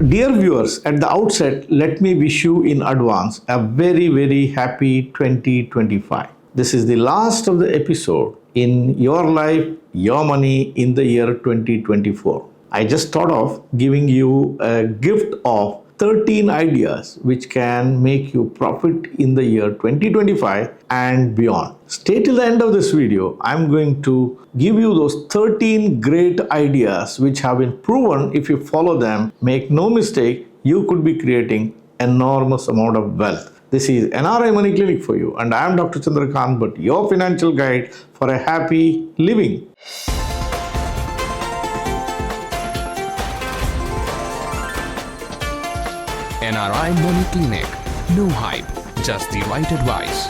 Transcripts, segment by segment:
Dear viewers, at the outset, let me wish you in advance a very, very happy 2025. This is the last of the episode in your life, your money in the year 2024. I just thought of giving you a gift of 13 ideas which can make you profit in the year 2025 and beyond. Stay till the end of this video. I'm going to give you those 13 great ideas which have been proven. If you follow them, make no mistake, you could be creating enormous amount of wealth. This is NRI Money Clinic for you, and I am Dr. Chandrakant, but your financial guide for a happy living. NRI Money Clinic. No hype, just the right advice.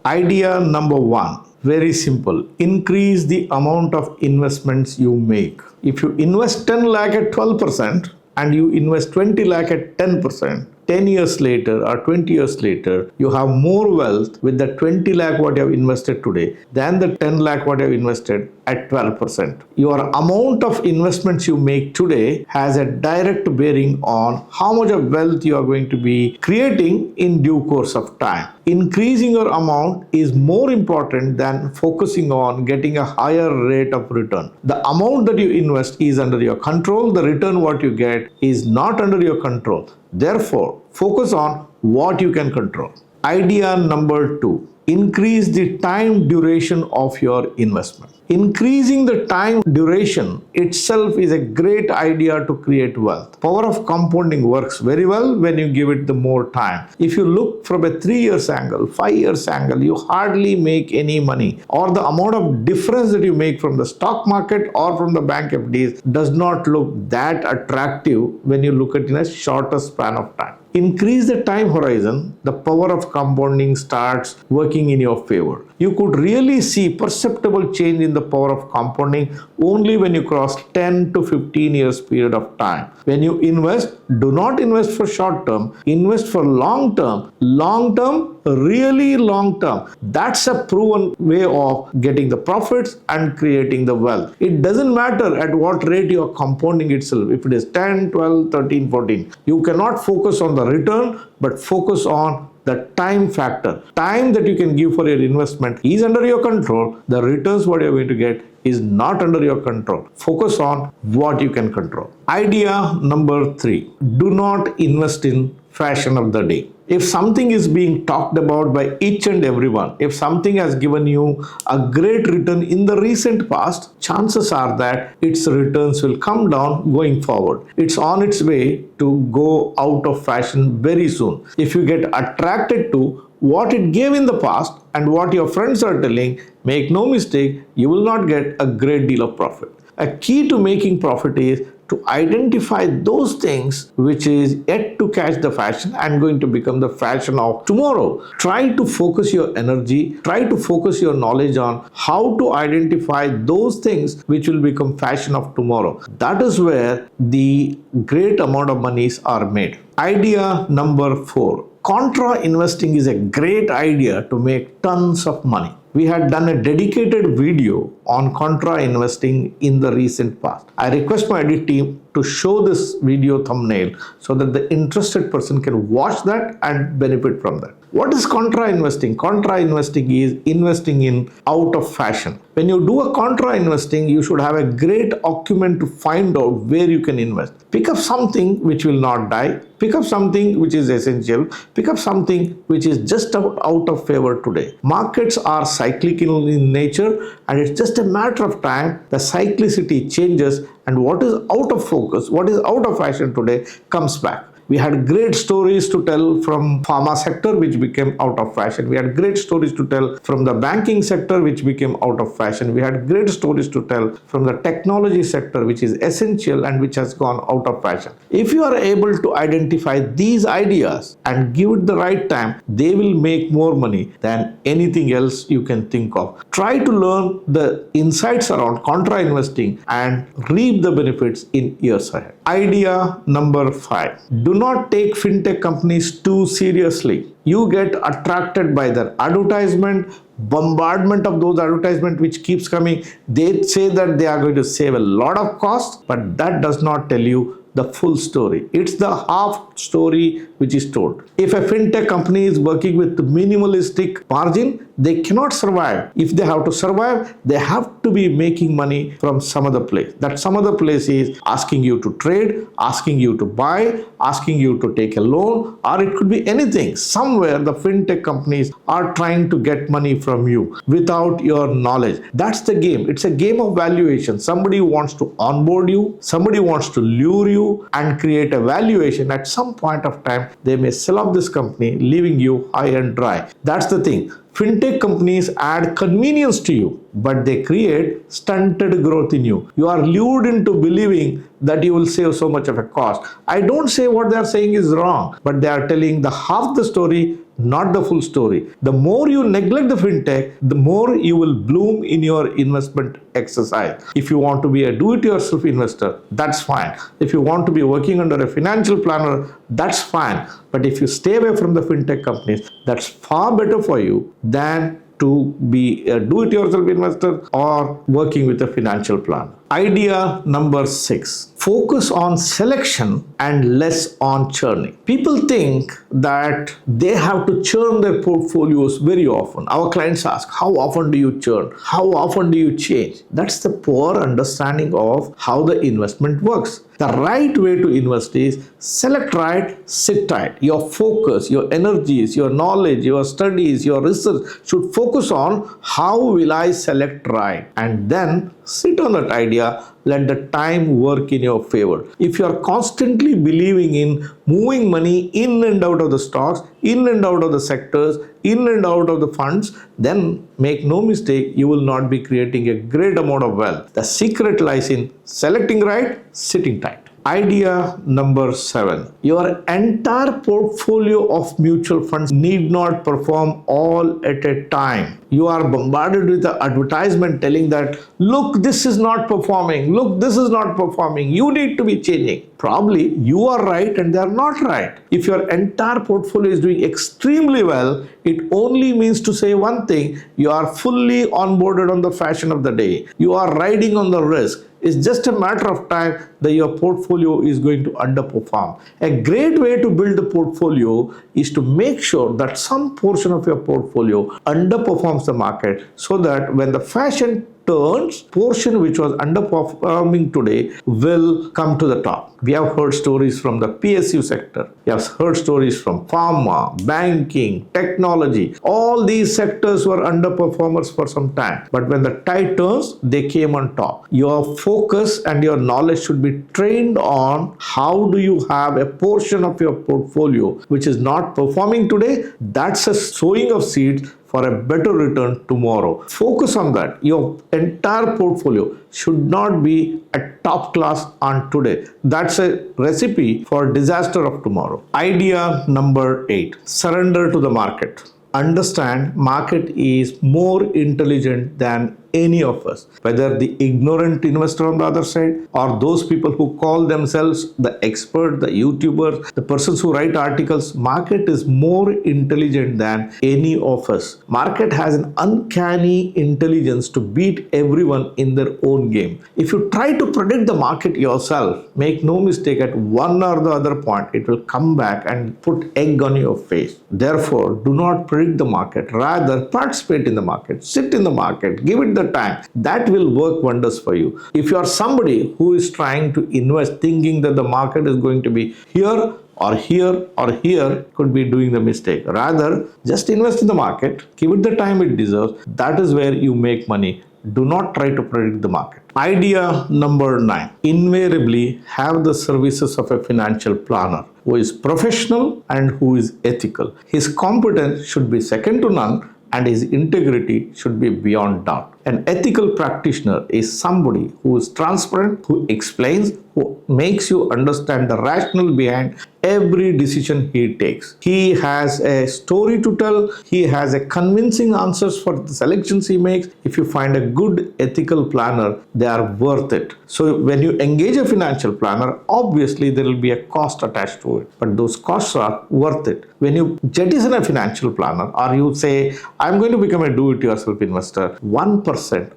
Idea number 1. Very simple. Increase the amount of investments you make. If you invest 10 lakh at 12% and you invest 20 lakh at 10%, 10 years later or 20 years later, you have more wealth with the 20 lakh what you have invested today than the 10 lakh what you have invested at 12%. Your amount of investments you make today has a direct bearing on how much of wealth you are going to be creating in due course of time. Increasing your amount is more important than focusing on getting a higher rate of return. The amount that you invest is under your control. The return what you get is not under your control. Therefore, focus on what you can control. Idea number 2. Increase the time duration of your investment. Increasing the time duration itself is a great idea to create wealth. Power of compounding works very well when you give it the more time. If you look from a 3 years angle, 5 years angle, you hardly make any money, or the amount of difference that you make from the stock market or from the bank FDs does not look that attractive when you look at it in a shorter span of time. Increase the time horizon, the power of compounding starts working in your favor. You could really see perceptible change in the power of compounding only when you cross 10 to 15 years period of time. When you invest, do not invest for short term, invest for long term. Long term, really long term. That's a proven way of getting the profits and creating the wealth. It doesn't matter at what rate you are compounding itself. If it is 10, 12, 13, 14, you cannot focus on the return, but focus on the time factor. Time that you can give for your investment is under your control. The returns what you're going to get is not under your control. Focus on what you can control. Idea number 3. Do not invest in fashion of the day. If something is being talked about by each and everyone, if something has given you a great return in the recent past, chances are that its returns will come down going forward. It's on its way to go out of fashion very soon. If you get attracted to what it gave in the past and what your friends are telling, make no mistake, you will not get a great deal of profit. A key to making profit is to identify those things which is yet to catch the fashion and going to become the fashion of tomorrow. Try to focus your energy, try to focus your knowledge on how to identify those things which will become fashion of tomorrow. That is where the great amount of monies are made. Idea number 4. Contra investing is a great idea to make tons of money. We had done a dedicated video on contra investing in the recent past. I request my edit team to show this video thumbnail so that the interested person can watch that and benefit from that. What is contra investing? Contra investing is investing in out of fashion. When you do a contra investing, you should have a great acumen to find out where you can invest. Pick up something which will not die. Pick up something which is essential. Pick up something which is just out of favor today. Markets are cyclical in nature, and it's just a matter of time. The cyclicity changes, and what is out of focus, what is out of fashion today comes back. We had great stories to tell from pharma sector which became out of fashion. We had great stories to tell from the banking sector which became out of fashion. We had great stories to tell from the technology sector which is essential and which has gone out of fashion. If you are able to identify these ideas and give it the right time, they will make more money than anything else you can think of. Try to learn the insights around contra investing and reap the benefits in years ahead. Idea number 5. Do not take fintech companies too seriously. You get attracted by their advertisement, bombardment of those advertisements which keeps coming. They say that they are going to save a lot of cost, but that does not tell you the full story. It's the half story which is told. If a fintech company is working with minimalistic margin, they cannot survive. If they have to survive, they have to be making money from some other place. That some other place is asking you to trade, asking you to buy, asking you to take a loan, or it could be anything. Somewhere the fintech companies are trying to get money from you without your knowledge. That's the game. It's a game of valuation. Somebody wants to onboard you, somebody wants to lure you and create a valuation. At some point of time, they may sell off this company, leaving you high and dry. That's the thing. Fintech companies add convenience to you, but they create stunted growth in you. You are lured into believing that you will save so much of a cost. I don't say what they are saying is wrong, but they are telling the half the story, not the full story. The more you neglect the fintech, the more you will bloom in your investment exercise. If you want to be a do-it-yourself investor, that's fine. If you want to be working under a financial planner, that's fine. But if you stay away from the fintech companies, that's far better for you than to be a do-it-yourself investor or working with a financial planner. Idea number 6. Focus on selection and less on churning. People think that they have to churn their portfolios very often. Our clients ask, how often do you churn? How often do you change? That's the poor understanding of how the investment works. The right way to invest is select right, sit tight. Your focus, your energies, your knowledge, your studies, your research should focus on how will I select right, and then sit on that idea. Let the time work in your favor. If you are constantly believing in moving money in and out of the stocks, in and out of the sectors, in and out of the funds, then make no mistake, you will not be creating a great amount of wealth. The secret lies in selecting right, sitting tight. Idea number 7. Your entire portfolio of mutual funds need not perform all at a time. You are bombarded with the advertisement telling that, look, this is not performing. Look, this is not performing. You need to be changing. Probably you are right and they are not right. If your entire portfolio is doing extremely well, it only means to say one thing: you are fully onboarded on the fashion of the day. You are riding on the risk. It's just a matter of time that your portfolio is going to underperform. A great way to build a portfolio is to make sure that some portion of your portfolio underperforms the market, so that when the fashion turns, portion which was underperforming today will come to the top. We have heard stories from the PSU sector. We have heard stories from pharma, banking, technology. All these sectors were underperformers for some time. But when the tide turns, they came on top. Your focus and your knowledge should be trained on how do you have a portion of your portfolio which is not performing today. That's a sowing of seeds for a better return tomorrow. Focus on that. Your entire portfolio should not be at top class on today. That's a recipe for disaster of tomorrow. Idea number 8. Surrender to the market. Understand market is more intelligent than any of us, whether the ignorant investor on the other side or those people who call themselves the expert, the YouTubers, the persons who write articles. Market is more intelligent than any of us. Market has an uncanny intelligence to beat everyone in their own game. If you try to predict the market yourself, make no mistake, at one or the other point it will come back and put egg on your face. Therefore, do not predict the market. Rather, participate in the market, sit in the market, give it the time. That will work wonders for you. If you are somebody who is trying to invest thinking that the market is going to be here or here or here, could be doing the mistake. Rather, just invest in the market, give it the time it deserves. That is where you make money. Do not try to predict the market. Idea number 9. Invariably have the services of a financial planner who is professional and who is ethical. His competence should be second to none and his integrity should be beyond doubt. An ethical practitioner is somebody who is transparent, who explains, who makes you understand the rationale behind every decision he takes. He has a story to tell. He has a convincing answers for the selections he makes. If you find a good ethical planner, they are worth it. So when you engage a financial planner, obviously there will be a cost attached to it, but those costs are worth it. When you jettison a financial planner, or you say, I'm going to become a do-it-yourself investor, 1%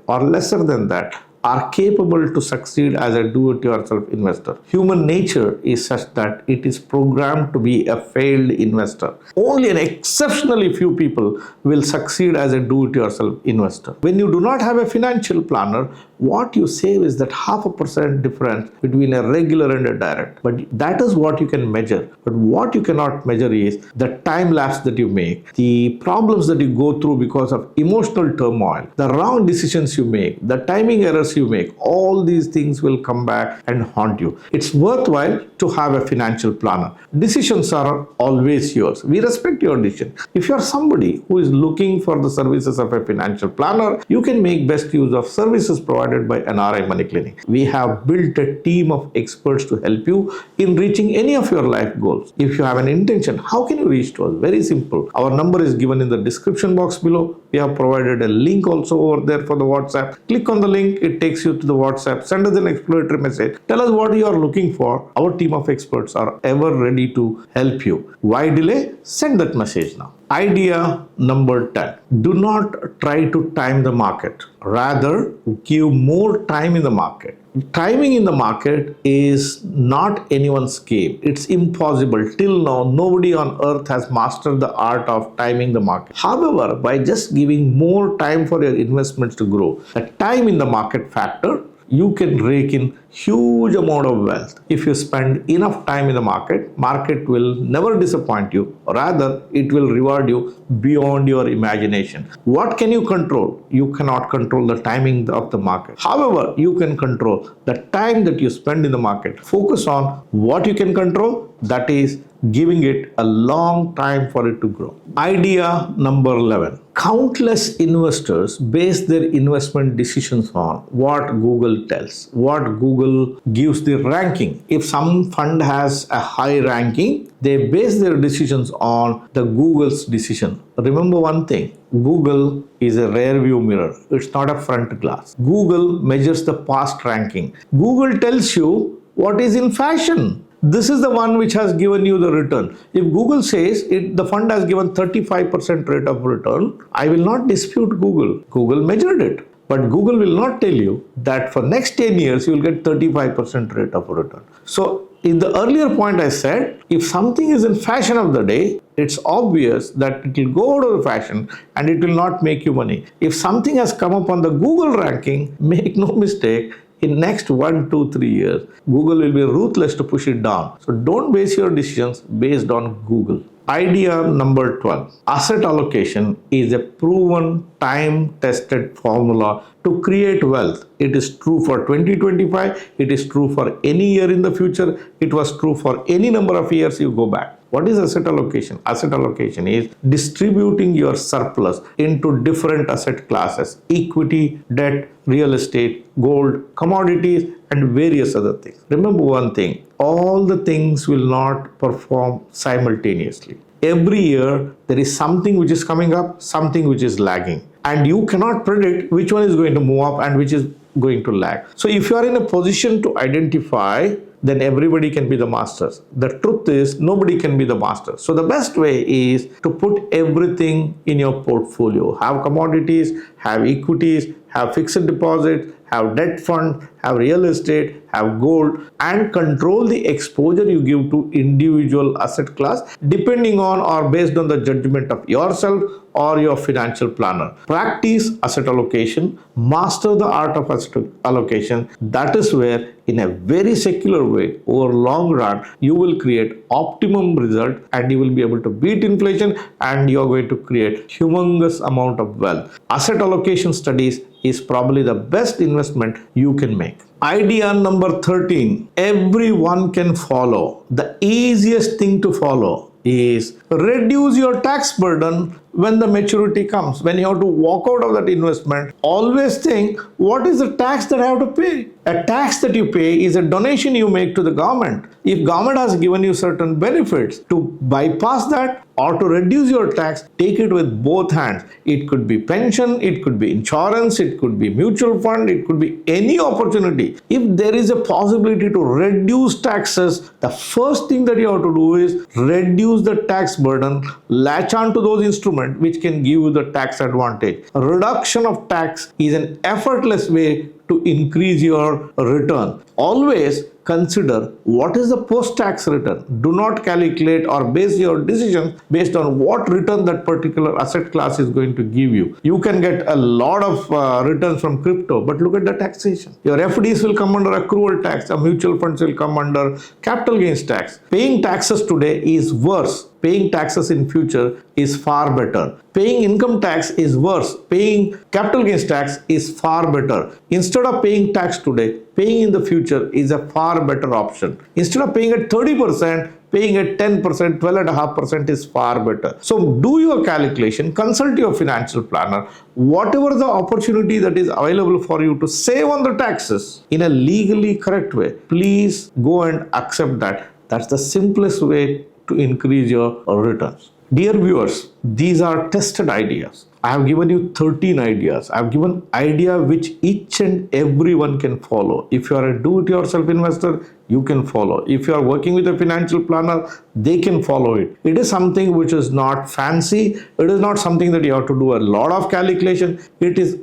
or lesser than that are capable to succeed as a do-it-yourself investor. Human nature is such that it is programmed to be a failed investor. Only an exceptionally few people will succeed as a do-it-yourself investor. When you do not have a financial planner, what you save is that 0.5% difference between a regular and a direct. But that is what you can measure. But what you cannot measure is the time lapse that you make, the problems that you go through because of emotional turmoil, the wrong decisions you make, the timing errors you make. All these things will come back and haunt you. It's worthwhile to have a financial planner. Decisions are always yours. We respect your decision. If you are somebody who is looking for the services of a financial planner, you can make best use of services provided by NRI Money Clinic. We have built a team of experts to help you in reaching any of your life goals. If you have an intention, how can you reach to us? Very simple. Our number is given in the description box below. We have provided a link also over there for the WhatsApp. Click on the link, it takes you to the WhatsApp. Send us an exploratory message. Tell us what you are looking for. Our team of experts are ever ready to help you. Why delay? Send that message now. Idea number 10. Do not try to time the market. Rather, give more time in the market. Timing in the market is not anyone's game. It's impossible. Till now, nobody on earth has mastered the art of timing the market. However, by just giving more time for your investments to grow, the time in the market factor, you can rake in huge amount of wealth. If you spend enough time in the market will never disappoint you. Rather, it will reward you beyond your imagination. What can you control? You cannot control the timing of the market. However, you can control the time that you spend in the market. Focus on what you can control, that is giving it a long time for it to grow. Idea number 11. Countless investors base their investment decisions on what Google tells, what Google gives the ranking. If some fund has a high ranking, they base their decisions on the Google's decision. Remember one thing, Google is a rear view mirror. It's not a front glass. Google measures the past ranking. Google tells you what is in fashion. This is the one which has given you the return. If Google says the fund has given 35% rate of return, I will not dispute Google. Google measured it. But Google will not tell you that for next 10 years, you will get 35% rate of return. So in the earlier point I said, if something is in fashion of the day, it's obvious that it will go out of the fashion and it will not make you money. If something has come up on the Google ranking, make no mistake, in next 1, 2, 3 years, Google will be ruthless to push it down. So don't base your decisions based on Google. Idea number 12. Asset allocation is a proven, time-tested formula to create wealth. It is true for 2025. It is true for any year in the future. It was true for any number of years you go back. What is asset allocation? Asset allocation is distributing your surplus into different asset classes: equity, debt, real estate, gold, commodities, and various other things. Remember one thing, all the things will not perform simultaneously. Every year, there is something which is coming up, something which is lagging. And you cannot predict which one is going to move up and which is going to lag. So if you are in a position to identify, then everybody can be the masters. The truth is, nobody can be the master. So the best way is to put everything in your portfolio. Have commodities, have equities, have fixed deposits, have debt fund, have real estate, have gold, and control the exposure you give to individual asset class depending on or based on the judgment of yourself or your financial planner. Practice asset allocation, master the art of asset allocation. That is where, in a very secular way, over long run, you will create optimum result and you will be able to beat inflation and you are going to create humongous amount of wealth. Asset allocation studies is probably the best investment you can make. Idea number 13, everyone can follow. The easiest thing to follow is reduce your tax burden when the maturity comes. When you have to walk out of that investment, always think, what is the tax that I have to pay? A tax that you pay is a donation you make to the government. If government has given you certain benefits, to bypass that or to reduce your tax, take it with both hands. It could be pension, it could be insurance, it could be mutual fund, it could be any opportunity. If there is a possibility to reduce taxes, the first thing that you have to do is reduce the tax burden, latch on to those instruments which can give you the tax advantage. A reduction of tax is an effortless way to increase your return. Always consider what is the post-tax return. Do not calculate or base your decision based on what return that particular asset class is going to give you. You can get a lot of returns from crypto, but look at the taxation. Your FDs will come under accrual tax, your mutual funds will come under capital gains tax. Paying taxes today is worse. Paying taxes in future is far better. Paying income tax is worse. Paying capital gains tax is far better. Instead of paying tax today, paying in the future is a far better option. Instead of paying at 30%, paying at 10%, 12.5% is far better. So do your calculation, consult your financial planner. Whatever the opportunity that is available for you to save on the taxes in a legally correct way, please go and accept that. That's the simplest way to increase your returns. Dear viewers, these are tested ideas. I have given you 13 ideas. I have given idea which each and everyone can follow. If you are a do-it-yourself investor, you can follow. If you are working with a financial planner, they can follow it. It is something which is not fancy. It is not something that you have to do a lot of calculation.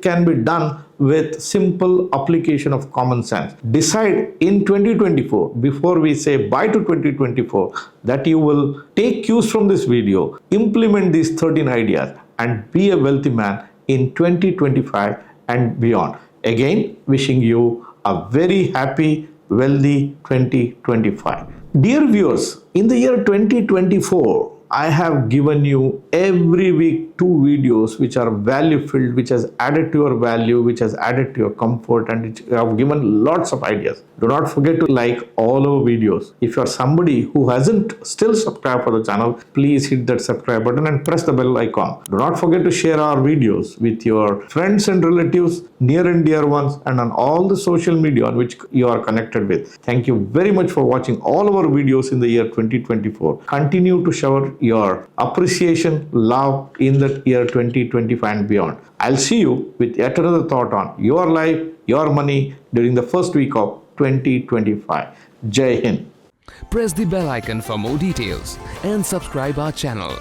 Can be done with simple application of common sense. Decide in 2024, before we say bye to 2024, that you will take cues from this video, implement these 13 ideas, and be a wealthy man in 2025 and beyond. Again, wishing you a very happy, wealthy 2025. Dear viewers, in the year 2024, I have given you every week 2 videos which are value filled, which has added to your value, which has added to your comfort, and which have given lots of ideas. Do not forget to like all our videos. If you are somebody who hasn't still subscribed for the channel, please hit that subscribe button and press the bell icon. Do not forget to share our videos with your friends and relatives, near and dear ones, and on all the social media on which you are connected with. Thank you very much for watching all our videos in the year 2024. Continue to shower your appreciation, love in the year 2025 and beyond. I'll see you with yet another thought on your life, your money during the first week of 2025. Jai Hind. Press the bell icon for more details and subscribe our channel.